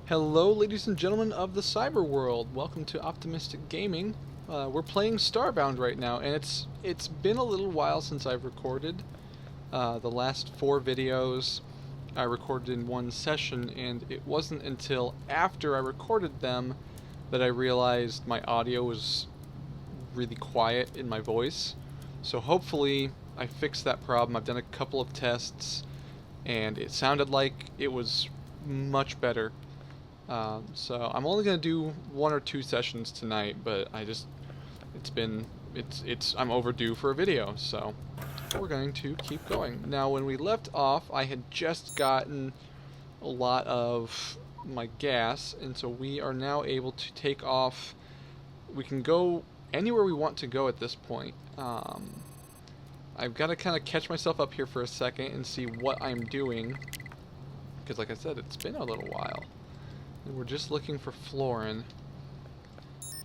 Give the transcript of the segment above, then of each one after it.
Hello, ladies and gentlemen of the cyber world. Welcome to Optimistic Gaming. We're playing Starbound right now, and it's been a little while since I've recorded. The last 4 videos I recorded in one session, and it wasn't until after I recorded them that I realized my audio was really quiet in my voice. So hopefully I fixed that problem. I've done a couple of tests, and it sounded like it was much better. So I'm only gonna do 1 or 2 sessions tonight, but I'm overdue for a video, so we're going to keep going. Now, when we left off, I had just gotten a lot of my gas, and so we are now able to take off. We can go anywhere we want to go at this point. I've got to kind of catch myself up here for a second and see what I'm doing, because like I said, it's been a little while. And we're just looking for Floran.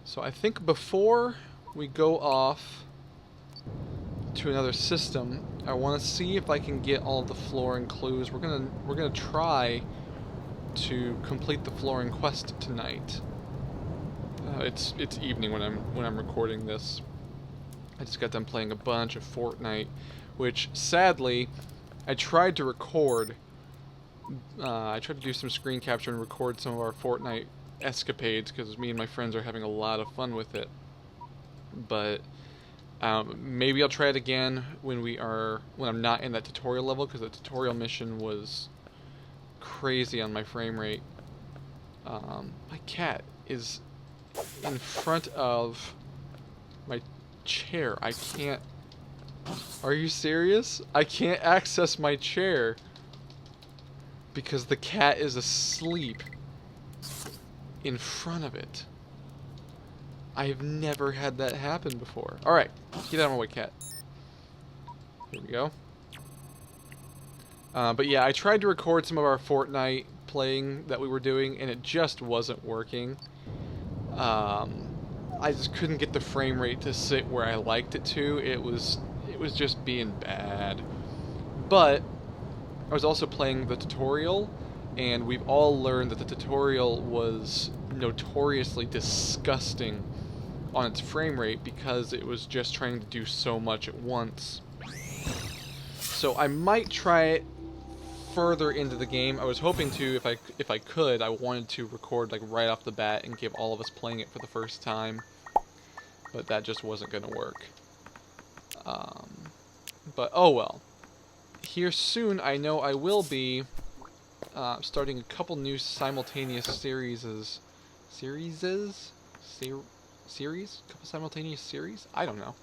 So I think before we go off to another system, I want to see if I can get all the Floran clues. We're gonna try to complete the Floran quest tonight. It's evening when I'm recording this. I just got done playing a bunch of Fortnite, which sadly I tried to record. I tried to do some screen capture and record some of our Fortnite escapades because me and my friends are having a lot of fun with it. But maybe I'll try it again when I'm not in that tutorial level, because the tutorial mission was crazy on my frame rate. My cat is in front of my chair. I can't. Are you serious? I can't access my chair because the cat is asleep in front of it. I've never had that happen before. Alright, get out of my way, cat. Here we go. But yeah, I tried to record some of our Fortnite playing that we were doing, and it just wasn't working. I just couldn't get the frame rate to sit where I liked it to. It was just being bad. But I was also playing the tutorial, and we've all learned that the tutorial was notoriously disgusting on its frame rate because it was just trying to do so much at once. So I might try it further into the game. I was hoping to, if I could, I wanted to record like right off the bat and give all of us playing it for the first time, but that just wasn't gonna work. But oh well. Here soon, I know I will be starting a couple new simultaneous series? Couple simultaneous series? I don't know.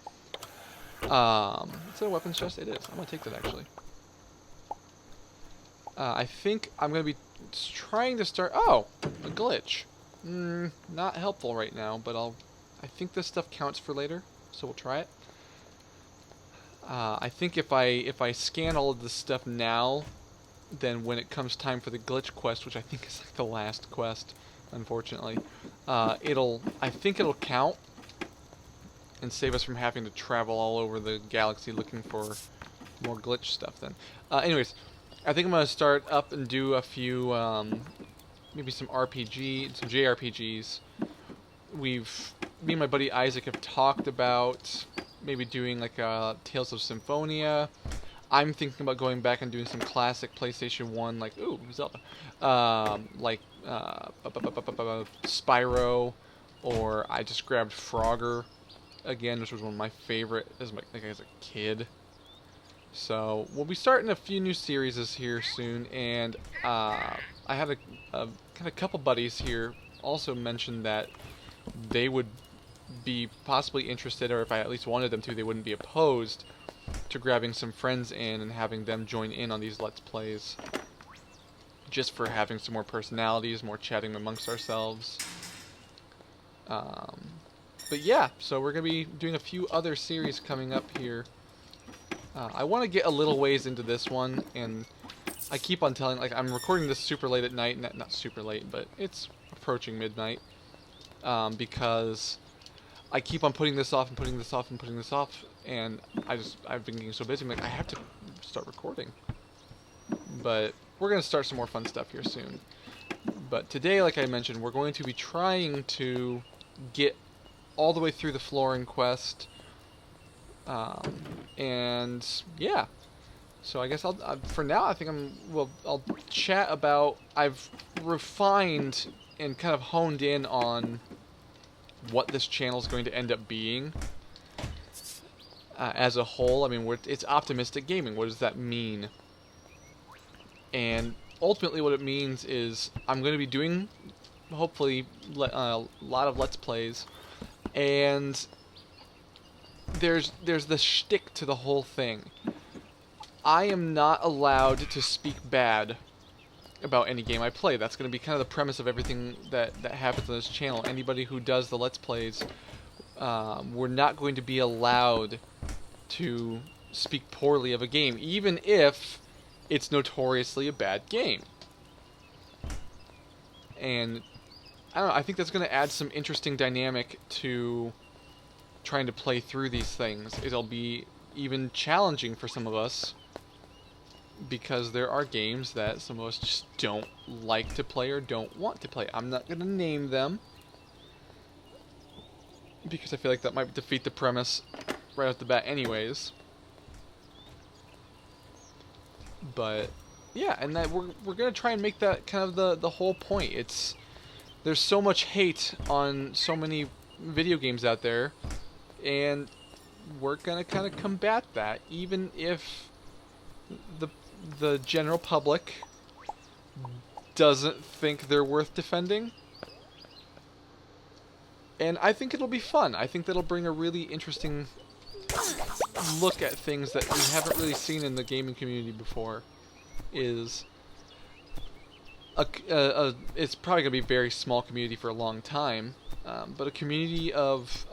Is it a weapons chest? It is. I'm gonna take that actually. I think I'm gonna be trying to start. Oh, a glitch. Not helpful right now, but I think this stuff counts for later, so we'll try it. I think if I scan all of this stuff now, then when it comes time for the glitch quest, which I think is like the last quest, unfortunately, I think it'll count and save us from having to travel all over the galaxy looking for more glitch stuff then. Anyways, I think I'm gonna start up and do a few, maybe some JRPGs. Me and my buddy Isaac have talked about maybe doing like Tales of Symphonia. I'm thinking about going back and doing some classic PlayStation 1, like, ooh, Zelda, like Spyro, or I just grabbed Frogger again, which was one of my favorite as a kid. So we'll be starting a few new series here soon, and I had a couple buddies here also mentioned that they would be possibly interested, or if I at least wanted them to, they wouldn't be opposed to grabbing some friends in and having them join in on these Let's Plays, just for having some more personalities, more chatting amongst ourselves. But yeah, so we're going to be doing a few other series coming up here. I want to get a little ways into this one, and I keep on telling, like, I'm recording this super late at night, not super late, but it's approaching midnight, because I keep on putting this off and putting this off and putting this off, and I've been getting so busy, I'm like, I have to start recording. But we're going to start some more fun stuff here soon. But today, like I mentioned, we're going to be trying to get all the way through the Floran quest. And yeah, so I guess for now I think I'll chat about, I've refined and kind of honed in on what this channel is going to end up being as a whole. I mean, it's optimistic gaming. What does that mean? And ultimately what it means is I'm going to be doing, hopefully, a lot of Let's Plays, and there's the shtick to the whole thing. I am not allowed to speak bad about any game I play. That's going to be kind of the premise of everything that happens on this channel. Anybody who does the Let's Plays, we're not going to be allowed to speak poorly of a game, even if it's notoriously a bad game. And I don't know, I think that's going to add some interesting dynamic to trying to play through these things. It'll be even challenging for some of us, because there are games that some of us just don't like to play or don't want to play. I'm not going to name them, because I feel like that might defeat the premise right off the bat anyways. But yeah, and that we're going to try and make that kind of the whole point. There's so much hate on so many video games out there, and we're going to kind of combat that, even if the general public doesn't think they're worth defending. And I think it'll be fun. I think that'll bring a really interesting look at things that we haven't really seen in the gaming community before. It's probably going to be a very small community for a long time, but a community of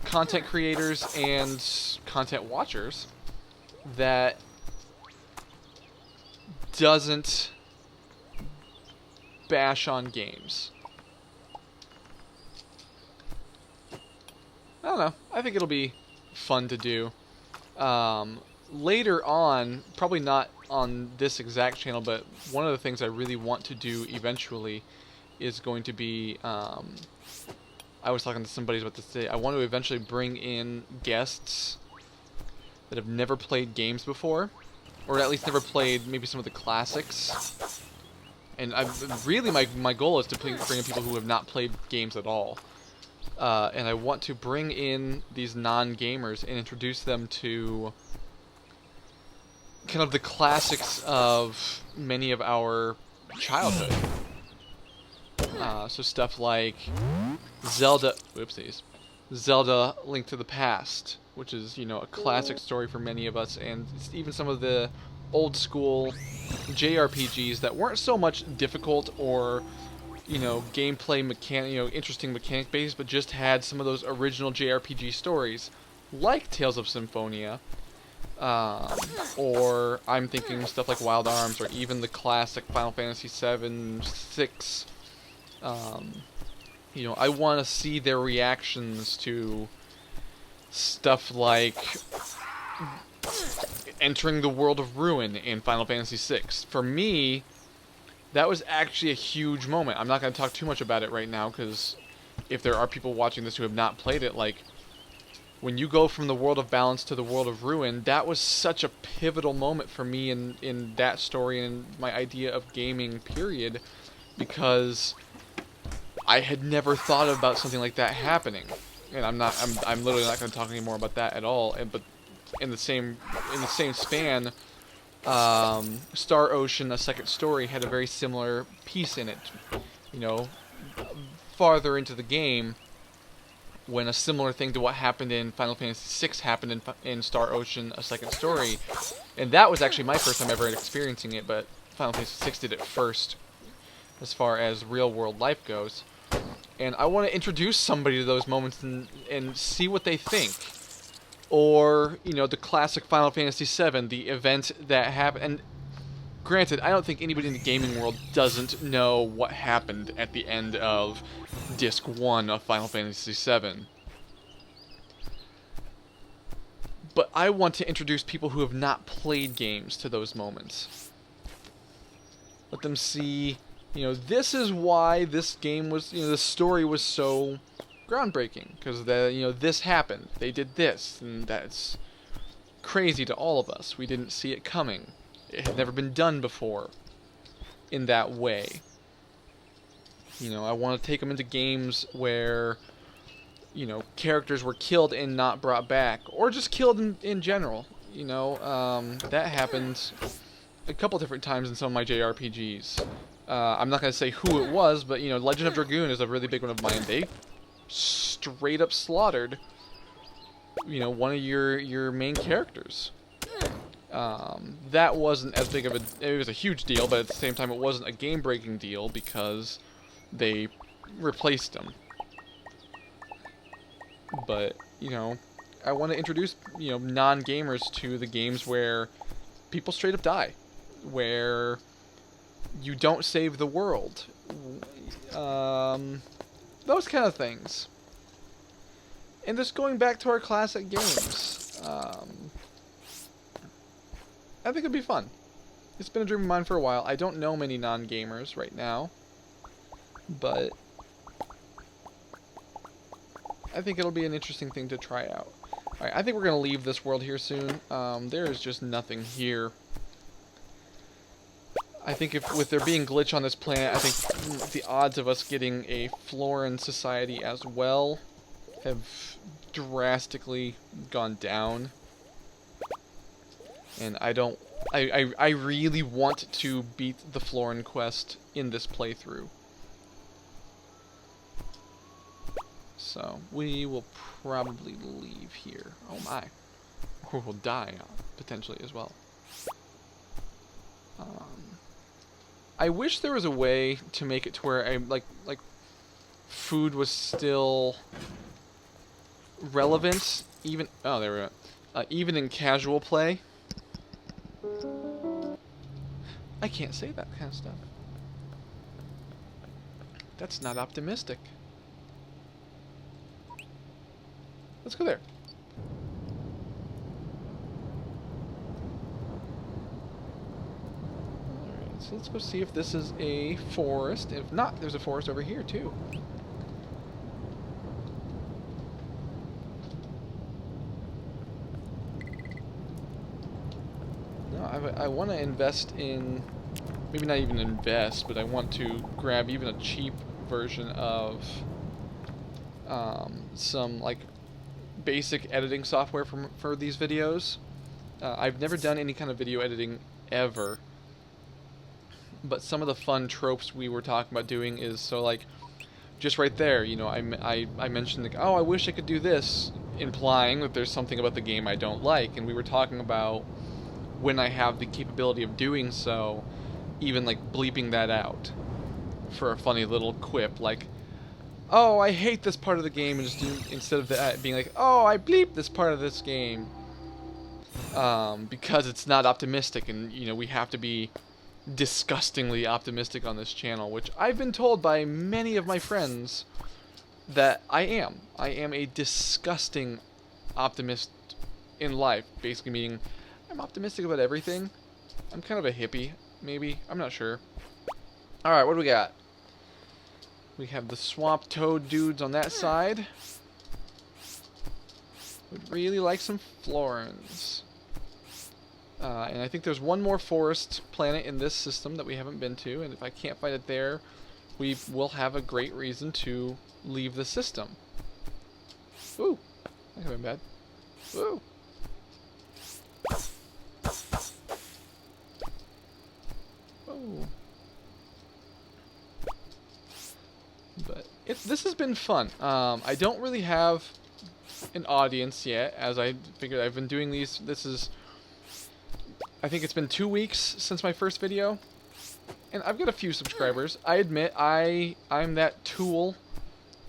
content creators and content watchers that doesn't bash on games. I don't know. I think it'll be fun to do. Later on, probably not on this exact channel, but one of the things I really want to do eventually is going to be, I was talking to somebody about this today, I want to eventually bring in guests that have never played games before, or at least never played maybe some of the classics. And really my goal is to bring in people who have not played games at all. And I want to bring in these non-gamers and introduce them to kind of the classics of many of our childhood. So stuff like Zelda, Zelda Link to the Past, which is, you know, a classic story for many of us, and even some of the old school JRPGs that weren't so much difficult or, you know, gameplay mechanic, you know, interesting mechanic based, but just had some of those original JRPG stories, like Tales of Symphonia, or I'm thinking stuff like Wild Arms, or even the classic Final Fantasy VII, 6. You know, I want to see their reactions to stuff like entering the world of Ruin in Final Fantasy VI. For me, that was actually a huge moment. I'm not going to talk too much about it right now, because if there are people watching this who have not played it, like, when you go from the world of Balance to the world of Ruin, that was such a pivotal moment for me in that story and my idea of gaming, period, because I had never thought about something like that happening. And I'm literally not going to talk anymore about that at all. But in the same span, Star Ocean: A Second Story had a very similar piece in it. You know, farther into the game, when a similar thing to what happened in Final Fantasy VI happened in Star Ocean: A Second Story, and that was actually my first time ever experiencing it. But Final Fantasy VI did it first, as far as real-world life goes. And I want to introduce somebody to those moments and see what they think. Or, you know, the classic Final Fantasy VII, the event that happened. And granted, I don't think anybody in the gaming world doesn't know what happened at the end of Disc 1 of Final Fantasy VII. But I want to introduce people who have not played games to those moments. Let them see, you know, this is why this game was, you know, the story was so groundbreaking, because you know, this happened, they did this, and that's crazy to all of us. We didn't see it coming. It had never been done before in that way. You know, I want to take them into games where, you know, characters were killed and not brought back, or just killed in general. You know, that happened a couple different times in some of my JRPGs. I'm not going to say who it was, but, you know, Legend of Dragoon is a really big one of mine. They straight up slaughtered, you know, one of your main characters. That wasn't as big of it was a huge deal, but at the same time it wasn't a game-breaking deal because they replaced him. But, you know, I want to introduce, you know, non-gamers to the games where people straight up die, where you don't save the world. Those kind of things. And just going back to our classic games. I think it'd be fun. It's been a dream of mine for a while. I don't know many non-gamers right now, but I think it'll be an interesting thing to try out. Alright, I think we're going to leave this world here soon. There is just nothing here. I think with there being glitch on this planet, I think the odds of us getting a Floran society as well have drastically gone down. And I really want to beat the Floran quest in this playthrough. So, we will probably leave here. Oh my. Or we'll die, potentially, as well. I wish there was a way to make it to where like food was still relevant, even... Oh, there we go. Even in casual play. I can't say that kind of stuff. That's not optimistic. Let's go there. Alright, so let's go see if this is a forest. If not, there's a forest over here too. No, I want to invest in... Maybe not even invest, but I want to grab even a cheap version of some, like, basic editing software for these videos. I've never done any kind of video editing ever, but some of the fun tropes we were talking about doing is, so like, just right there, you know, I mentioned, like, oh, I wish I could do this, implying that there's something about the game I don't like, and we were talking about when I have the capability of doing so, even like bleeping that out for a funny little quip, like, oh, I hate this part of the game, and just instead of that being like, oh, I bleep this part of this game, because it's not optimistic, and you know, we have to be disgustingly optimistic on this channel, which I've been told by many of my friends that I am a disgusting optimist in life, basically meaning I'm optimistic about everything. I'm kind of a hippie, maybe, I'm not sure. Alright, what do we got? We have the swamp toad dudes on that side. Would really like some Florans. And I think there's one more forest planet in this system that we haven't been to, and if I can't find it there, we will have a great reason to leave the system. Ooh, that could have been bad. Ooh. Oh. But this has been fun. I don't really have an audience yet, as I figured I've been doing these. I think it's been 2 weeks since my first video, and I've got a few subscribers. I admit I'm that tool,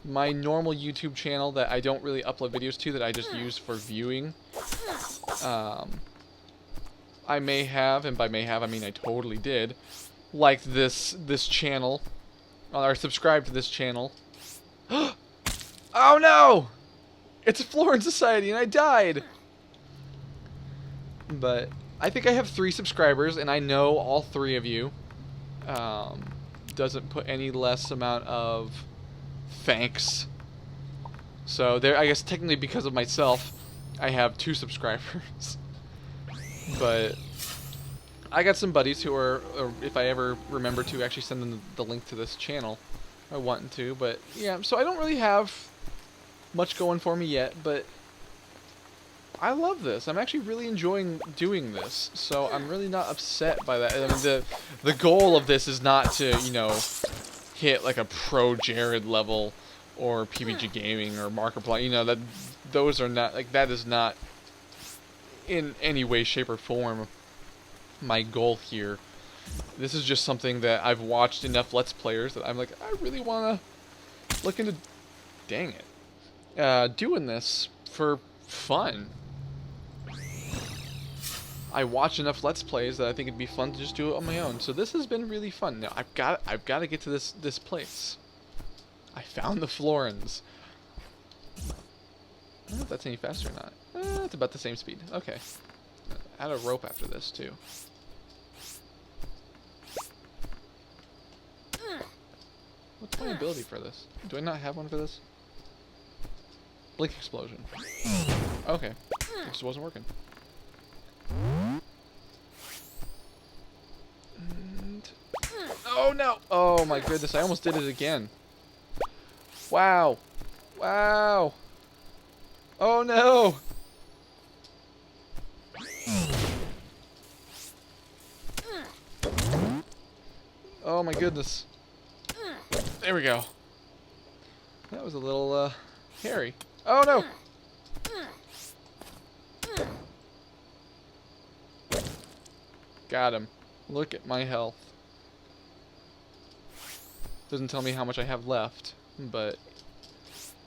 my normal YouTube channel that I don't really upload videos to, that I just use for viewing. I may have, and by may have I mean I totally did, liked this channel, or subscribed to this channel. Oh no! It's a Floran Society and I died! But I think I have 3 subscribers, and I know all 3 of you. doesn't put any less amount of thanks. So there, I guess technically because of myself, I have 2 subscribers. But I got some buddies who are, or if I ever remember to actually send them the link to this channel, I want to. But yeah, so I don't really have much going for me yet, but I love this. I'm actually really enjoying doing this, so I'm really not upset by that. I mean, the goal of this is not to, you know, hit like a pro Jared level or PBG Gaming or Markiplier. You know, that those are not, like, that is not in any way, shape, or form my goal here. This is just something that I've watched enough Let's Players that I'm like, I really want to look into, dang it, doing this for fun. I watch enough Let's Plays that I think it'd be fun to just do it on my own. So this has been really fun. Now I've got to get to this place. I found the Florans. I don't know if that's any faster or not. It's about the same speed. Okay. Add a rope after this too. What's my ability for this? Do I not have one for this? Blink explosion. Okay. It just wasn't working. And oh no! Oh my goodness, I almost did it again. Wow. Wow. Oh no! Oh my goodness. There we go. That was a little hairy. Oh no! Got him. Look at my health. Doesn't tell me how much I have left, but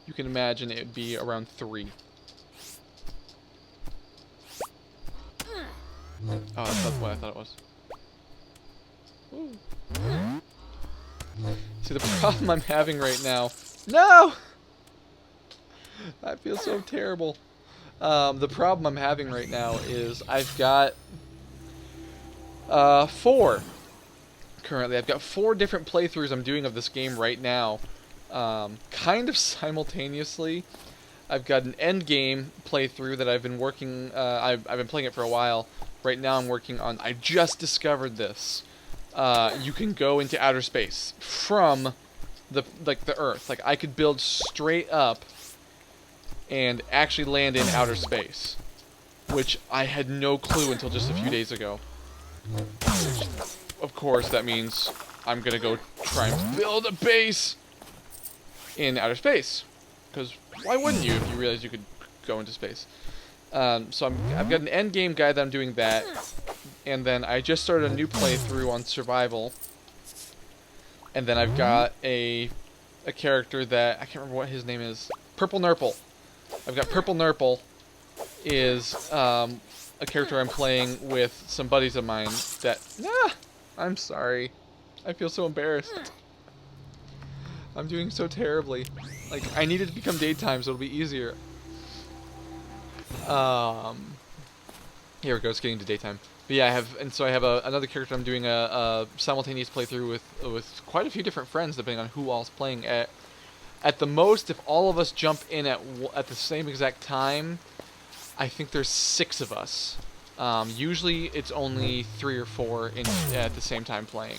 you can imagine it would be around 3. Oh, that's what I thought it was. Ooh. See, the problem I'm having right now... No! I feel so terrible. The problem I'm having right now is I've got 4 currently. I've got 4 different playthroughs I'm doing of this game right now, kind of simultaneously. I've got an end game playthrough that I've been working. I've been playing it for a while. Right now I'm working on. I just discovered this. You can go into outer space from the Earth. Like, I could build straight up and actually land in outer space, which I had no clue until just a few days ago. Of course, that means I'm gonna go try and build a base in outer space, because why wouldn't you if you realize you could go into space? So I've got an end game guide that I'm doing that, and then I just started a new playthrough on survival, and then I've got a character that I can't remember what his name is. Purple Nurple. I've got Purple Nurple is a character I'm playing with some buddies of mine that... I'm sorry. I feel so embarrassed. I'm doing so terribly. Like, I need it to become daytime so it'll be easier. Here we go, it's getting to daytime. But yeah, I have another character I'm doing a simultaneous playthrough with quite a few different friends, depending on who all's playing. At the most, if all of us jump in at the same exact time, I think there's 6 of us. Usually it's only 3 or 4 at the same time playing.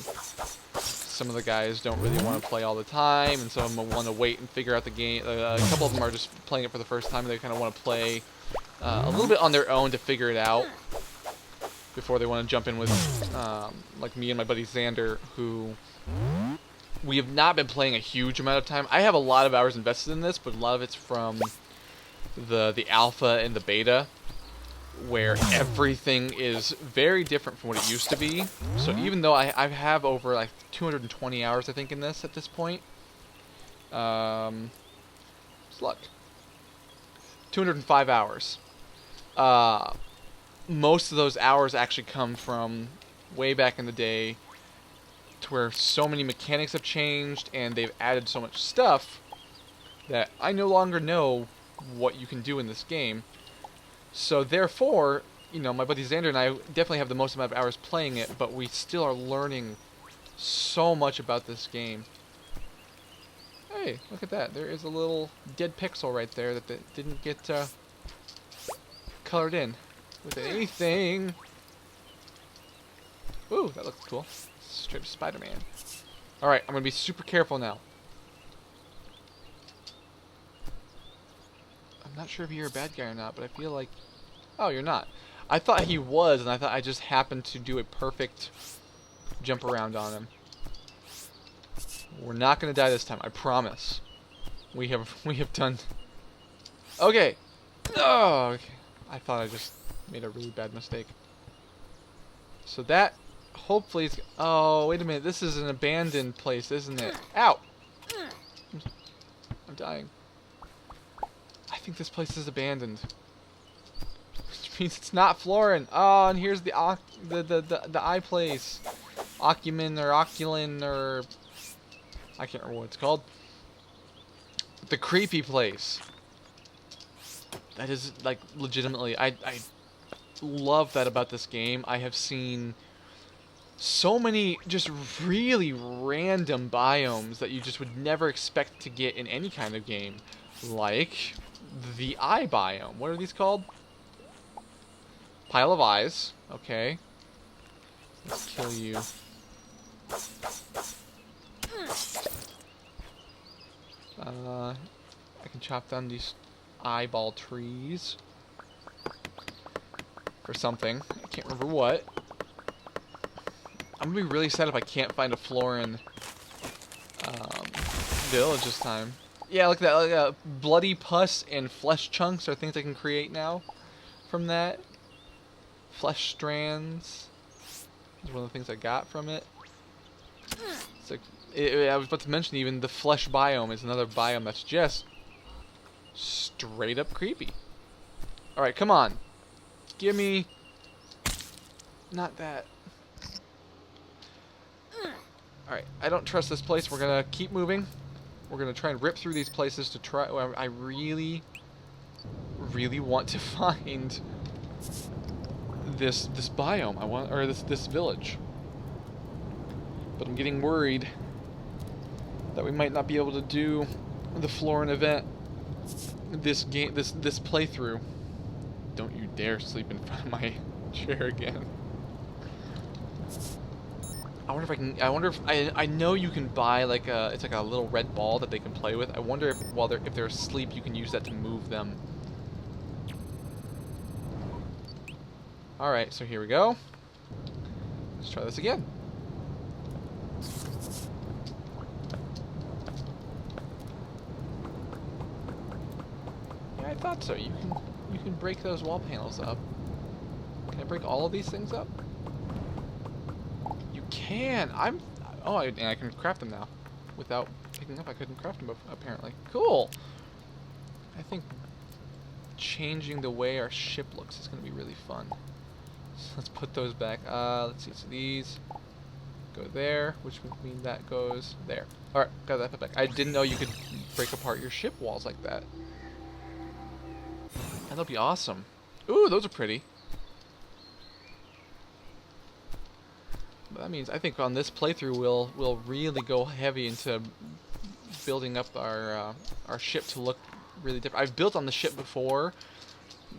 Some of the guys don't really want to play all the time, and some of them want to wait and figure out the game. A couple of them are just playing it for the first time, and they kind of want to play a little bit on their own to figure it out before they want to jump in with, like me and my buddy Xander, who we have not been playing a huge amount of time. I have a lot of hours invested in this, but a lot of it's from the alpha and the beta, where everything is very different from what it used to be. So even though I have over like 220 hours, I think, in this at this point, it's luck. 205 hours. Most of those hours actually come from way back in the day, to where so many mechanics have changed and they've added so much stuff that I no longer know what you can do in this game. So therefore, you know, my buddy Xander and I definitely have the most amount of hours playing it, but we still are learning so much about this game. Hey, look at that. There is a little dead pixel right there that didn't get colored in with anything. Ooh, that looks cool. Straight Spider-Man. Alright, I'm going to be super careful now. I'm not sure if you're a bad guy or not, but I feel like... Oh, you're not. I thought he was, and I thought I just happened to do a perfect jump around on him. We're not going to die this time, I promise. We have done... Okay. Oh, okay. I thought I just made a really bad mistake. So that hopefully is... Oh, wait a minute. This is an abandoned place, isn't it? Ow! I'm dying. I think this place is abandoned. Which means it's not Floran. Oh, and here's the eye place. Ocumen or Oculin or... I can't remember what it's called. The creepy place. That is, like, legitimately... I love that about this game. I have seen so many just really random biomes that you just would never expect to get in any kind of game. Like the eye biome. What are these called? Pile of eyes. Okay. Let's kill you. I can chop down these eyeball trees. For something. I can't remember what. I'm gonna be really sad if I can't find a Floran village this time. Yeah, look at that. Like, bloody pus and flesh chunks are things I can create now from that. Flesh strands is one of the things I got from it. It's like, I was about to mention even the flesh biome is another biome that's just straight up creepy. Alright, come on. Give me... Not that. Alright, I don't trust this place. We're gonna keep moving. We're gonna try and rip through these places to try... I really, really want to find this biome. I want... Or this village. But I'm getting worried that we might not be able to do the Floran event this playthrough. Don't you dare sleep in front of my chair again. I wonder if I can... I know you can buy like a... It's like a little red ball that they can play with. I wonder if if they're asleep you can use that to move them. Alright, so here we go. Let's try this again. Yeah, I thought so. You can break those wall panels up. Can I break all of these things up? You can! Oh, and I can craft them now. Without picking up, I couldn't craft them before, apparently. Cool! I think changing the way our ship looks is going to be really fun. So let's put those back. Let's see. So these go there, which would mean that goes there. Alright, got that put back. I didn't know you could break apart your ship walls like that. That'll be awesome. Ooh, those are pretty. But that means I think on this playthrough we'll really go heavy into building up our ship to look really different. I've built on the ship before,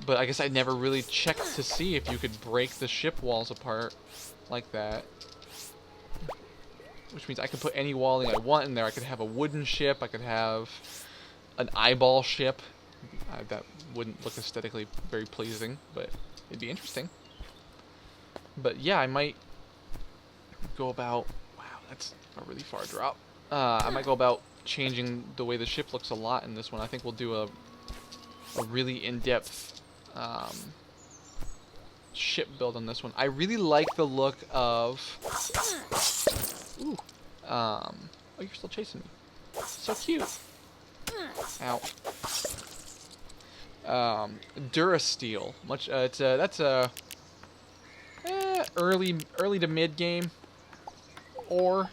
but I guess I never really checked to see if you could break the ship walls apart like that. Which means I could put any walling I want in there. I could have a wooden ship. I could have an eyeball ship. That wouldn't look aesthetically very pleasing, but it'd be interesting. But yeah, I might go about... Wow, that's a really far drop. I might go about changing the way the ship looks a lot in this one. I think we'll do a really in-depth ship build on this one. I really like the look of... Ooh. Oh, you're still chasing me. So cute. Ow. Durasteel. That's a early to mid game. Or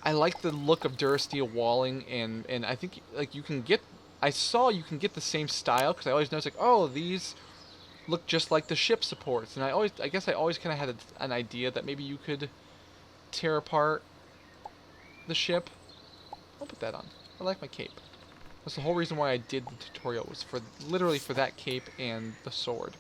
I like the look of Durasteel walling, and I think like you can get. I saw you can get the same style because I always noticed like, oh, these look just like the ship supports, and I guess I always kind of had an idea that maybe you could tear apart the ship. I'll put that on. I like my cape. That's the whole reason why I did the tutorial, was for literally for that cape and the sword.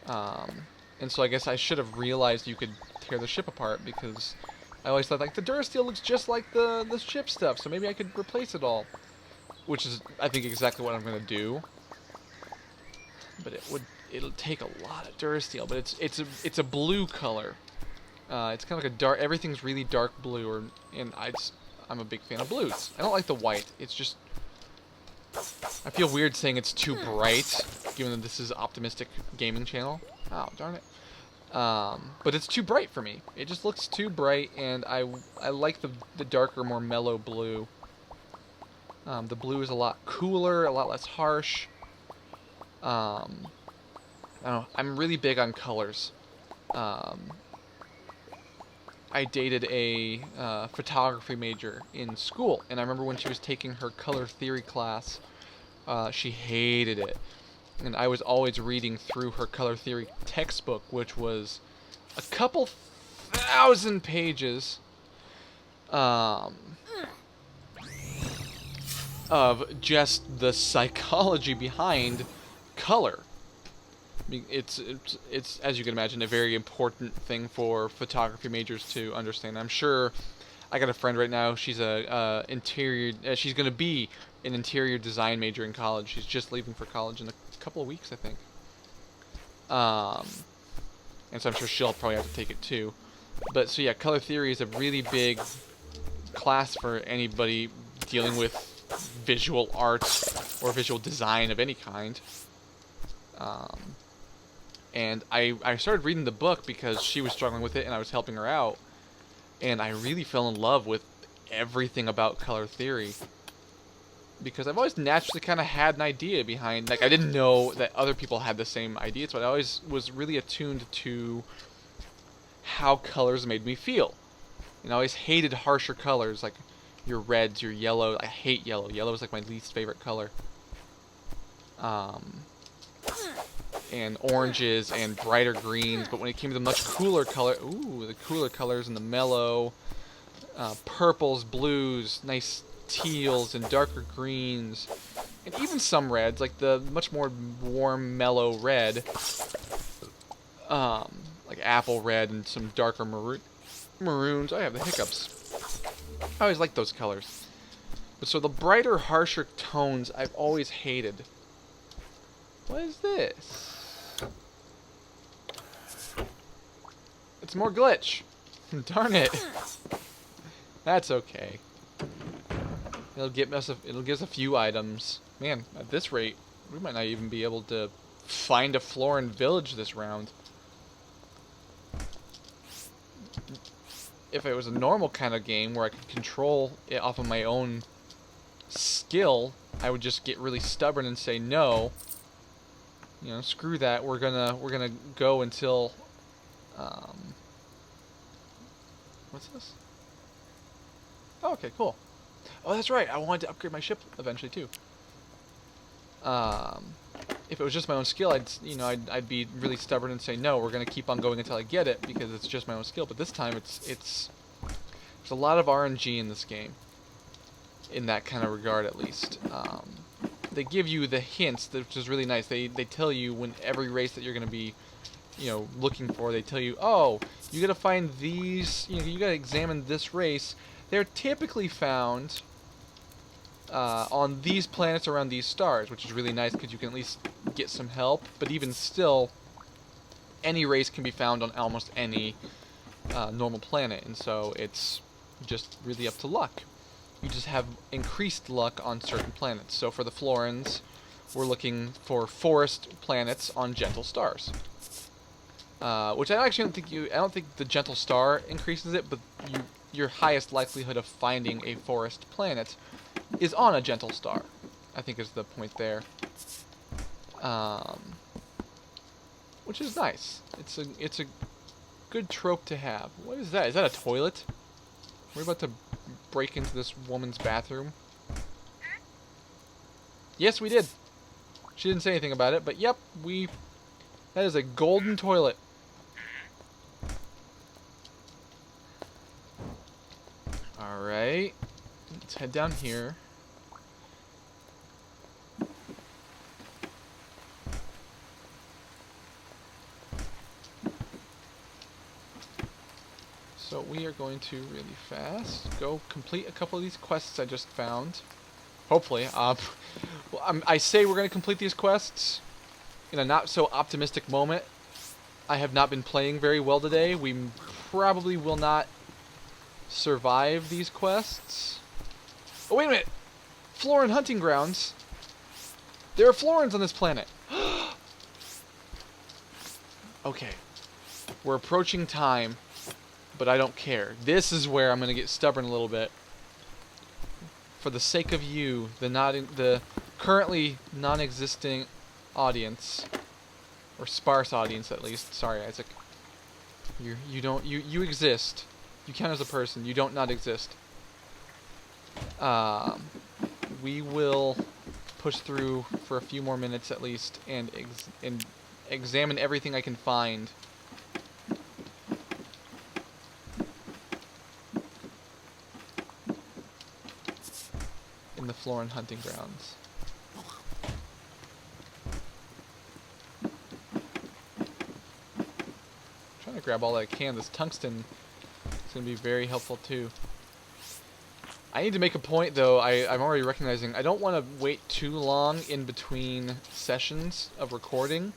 And so I guess I should have realized you could tear the ship apart, because I always thought, like, the Durasteel looks just like the ship stuff, so maybe I could replace it all. Which is, I think, exactly what I'm going to do. But it'll take a lot of Durasteel, but it's a blue color. It's kind of like a dark, everything's really dark blue, and I'm a big fan of blues. I don't like the white. It's just, I feel weird saying it's too bright, given that this is Optimistic Gaming Channel. Oh, darn it. But it's too bright for me. It just looks too bright, and I like the darker, more mellow blue. The blue is a lot cooler, a lot less harsh. I don't know, I'm really big on colors. I dated a photography major in school, and I remember when she was taking her color theory class, she hated it. And I was always reading through her color theory textbook, which was a couple thousand pages of just the psychology behind color. It's as you can imagine, a very important thing for photography majors to understand. I'm sure I got a friend right now. She's a interior. She's going to be an interior design major in college. She's just leaving for college in a couple of weeks, I think. And so I'm sure she'll probably have to take it too. But so yeah, color theory is a really big class for anybody dealing with visual arts or visual design of any kind. And I started reading the book because she was struggling with it and I was helping her out. And I really fell in love with everything about color theory. Because I've always naturally kind of had an idea behind, like, I didn't know that other people had the same ideas, but I always was really attuned to how colors made me feel. And I always hated harsher colors, like your reds, your yellow. I hate yellow. Yellow is like my least favorite color. And oranges and brighter greens, but when it came to the much cooler color, the cooler colors and the mellow purples, blues, nice teals and darker greens, and even some reds, like the much more warm, mellow red, like apple red and some darker maroons. I have the hiccups. I always liked those colors. But so the brighter, harsher tones I've always hated. What is this? It's more glitch. Darn it. That's okay. It'll give us a few items. Man, at this rate, we might not even be able to find a Floran village this round. If it was a normal kind of game where I could control it off of my own skill, I would just get really stubborn and say no. You know, screw that. We're gonna go until what's this? Oh, okay, cool. Oh, that's right. I wanted to upgrade my ship eventually too. If it was just my own skill, I'd be really stubborn and say no. We're gonna keep on going until I get it because it's just my own skill. But this time, there's a lot of RNG in this game. In that kind of regard, at least. They give you the hints, which is really nice. They tell you when every race that you're gonna be, looking for. They tell you, oh, you gotta find these. You gotta examine this race. They're typically found on these planets around these stars, which is really nice because you can at least get some help. But even still, any race can be found on almost any normal planet, and so it's just really up to luck. You just have increased luck on certain planets. So for the Florans, we're looking for forest planets on gentle stars. Which I actually don't think the gentle star increases it, but your highest likelihood of finding a forest planet is on a gentle star, I think is the point there. Which is nice. It's a good trope to have. What is that? Is that a toilet? We're about to break into this woman's bathroom. Yes, we did. She didn't say anything about it, but yep, that is a golden toilet. Alright. Let's head down here. So we are going to really fast go complete a couple of these quests I just found. Hopefully. Well, I say we're going to complete these quests in a not so optimistic moment. I have not been playing very well today. We probably will not survive these quests. Oh, wait a minute! Floran hunting grounds. There are Florans on this planet. Okay. We're approaching time, but I don't care. This is where I'm going to get stubborn a little bit. For the sake of you, the currently non-existing audience, or sparse audience at least. Sorry, Isaac. You exist. You count as a person. You don't not exist. We will push through for a few more minutes at least and examine everything I can find. In the Floran hunting grounds. Trying to grab all that I can. This tungsten is going to be very helpful too. I need to make a point though. I'm already recognizing I don't want to wait too long in between sessions of recording.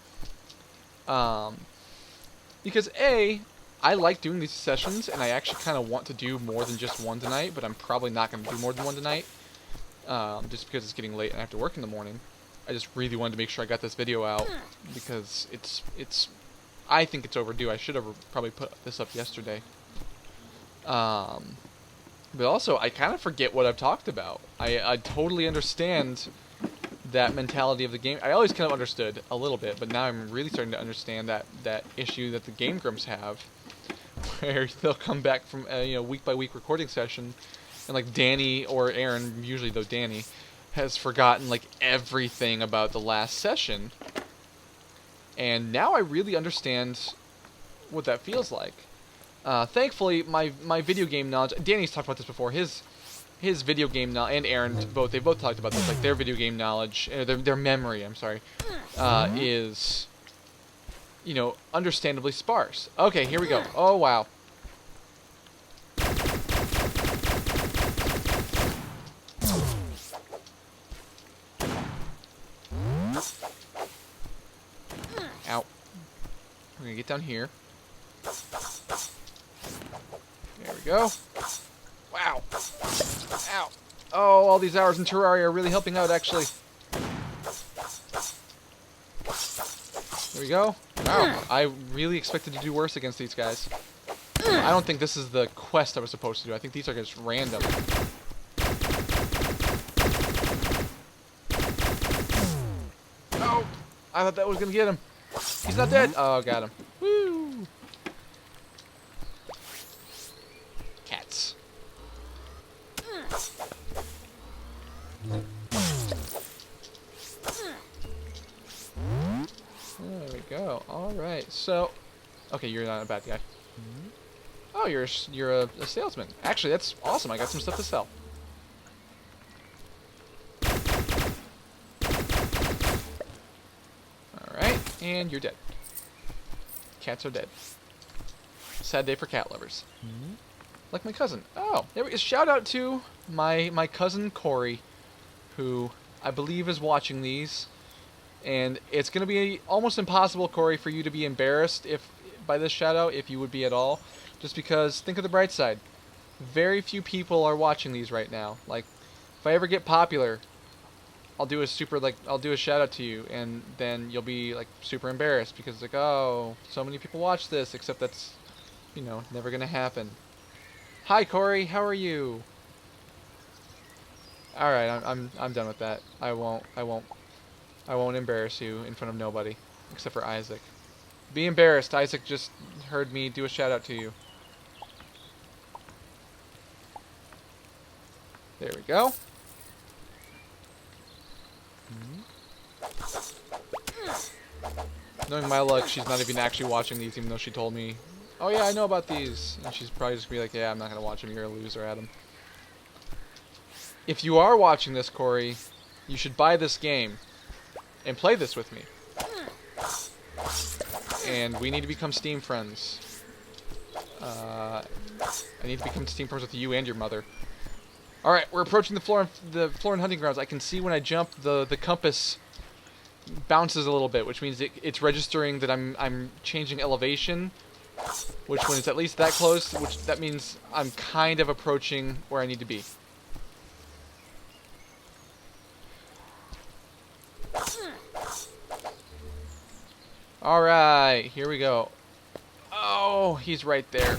Because A, I like doing these sessions and I actually kind of want to do more than just one tonight, but I'm probably not going to do more than one tonight. Just because it's getting late and I have to work in the morning. I just really wanted to make sure I got this video out because it's I think it's overdue. I should have probably put this up yesterday. But also, I kind of forget what I've talked about. I totally understand that mentality of the game. I always kind of understood a little bit, but now I'm really starting to understand that issue that the Game Grumps have, where they'll come back from a week by week recording session, and like Danny or Aaron, usually though Danny, has forgotten like everything about the last session. And now I really understand what that feels like. Thankfully, my video game knowledge. Danny's talked about this before. His video game knowledge, and Aaron they both talked about this. Like their video game knowledge, their memory. I'm sorry, is understandably sparse. Okay, here we go. Oh wow. Ow. We're gonna get down here. There we go. Wow. Ow. Oh, all these hours in Terraria are really helping out, actually. There we go. Wow. I really expected to do worse against these guys. I don't think this is the quest I was supposed to do. I think these are just random. Oh! I thought that was going to get him. He's not dead. Oh, got him. Woo! Cats. There we go. Alright, so... Okay, you're not a bad guy. Oh, you're a salesman. Actually, that's awesome. I got some stuff to sell. Alright, and you're dead. Cats are dead. Sad day for cat lovers. Like my cousin. Oh, there we go. Shout out to my cousin Corey, who I believe is watching these. And it's going to be almost impossible, Corey, for you to be embarrassed by this shout out, if you would be at all. Just because, think of the bright side. Very few people are watching these right now. Like, if I ever get popular, I'll do a shout out to you, and then you'll be like super embarrassed because like, oh, so many people watch this, except that's, never gonna happen. Hi Corey, how are you? All right, I'm done with that. I won't embarrass you in front of nobody except for Isaac. Be embarrassed. Isaac just heard me do a shout out to you. There we go. Knowing my luck, she's not even actually watching these, even though she told me, oh yeah, I know about these. And she's probably just gonna be like, yeah, I'm not gonna watch them, you're a loser, Adam. If you are watching this, Corey, you should buy this game and play this with me. And we need to become Steam friends. I need to become Steam friends with you and your mother. Alright, we're approaching the Floran hunting grounds. I can see when I jump, the compass bounces a little bit, which means it's registering that I'm changing elevation, which when it's at least that close, which that means I'm kind of approaching where I need to be. Alright, here we go. Oh, he's right there.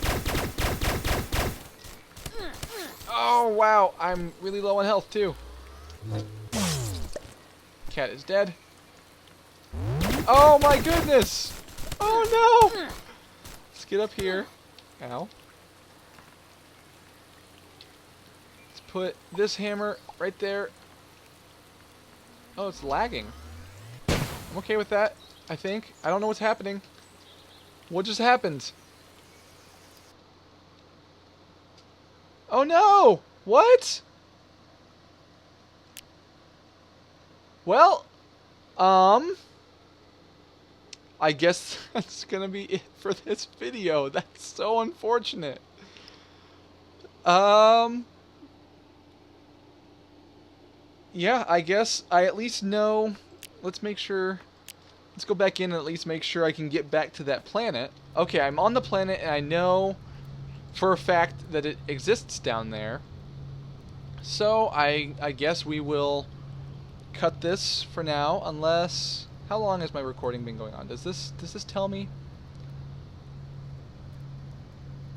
Oh, wow, I'm really low on health, too. Cat is dead. Oh, my goodness! Oh, no! Let's get up here. Ow. Let's put this hammer right there. Oh, it's lagging. I'm okay with that, I think. I don't know what's happening. What just happened? Oh no! What? Well, I guess that's gonna be it for this video. That's so unfortunate. Yeah, I guess I at least know. Let's make sure. Let's go back in and at least make sure I can get back to that planet. Okay, I'm on the planet and I know for a fact that it exists down there. So I guess we will cut this for now, unless... How long has my recording been going on? Does this tell me?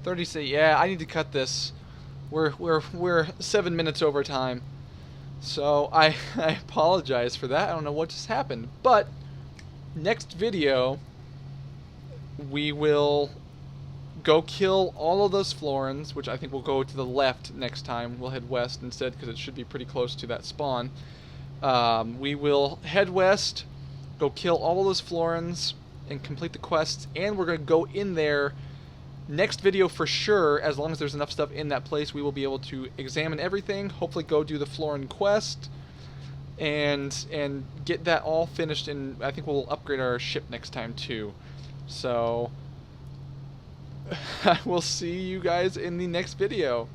36. Yeah, I need to cut this. We're 7 minutes over time. So I apologize for that. I don't know what just happened, but next video we will go kill all of those Florans, which I think will go to the left next time. We'll head west instead because it should be pretty close to that spawn. We will head west, go kill all of those Florans, and complete the quests, and we're going to go in there next video for sure. As long as there's enough stuff in that place, we will be able to examine everything, hopefully go do the Floran quest, and get that all finished, and I think we'll upgrade our ship next time too. So I will see you guys in the next video.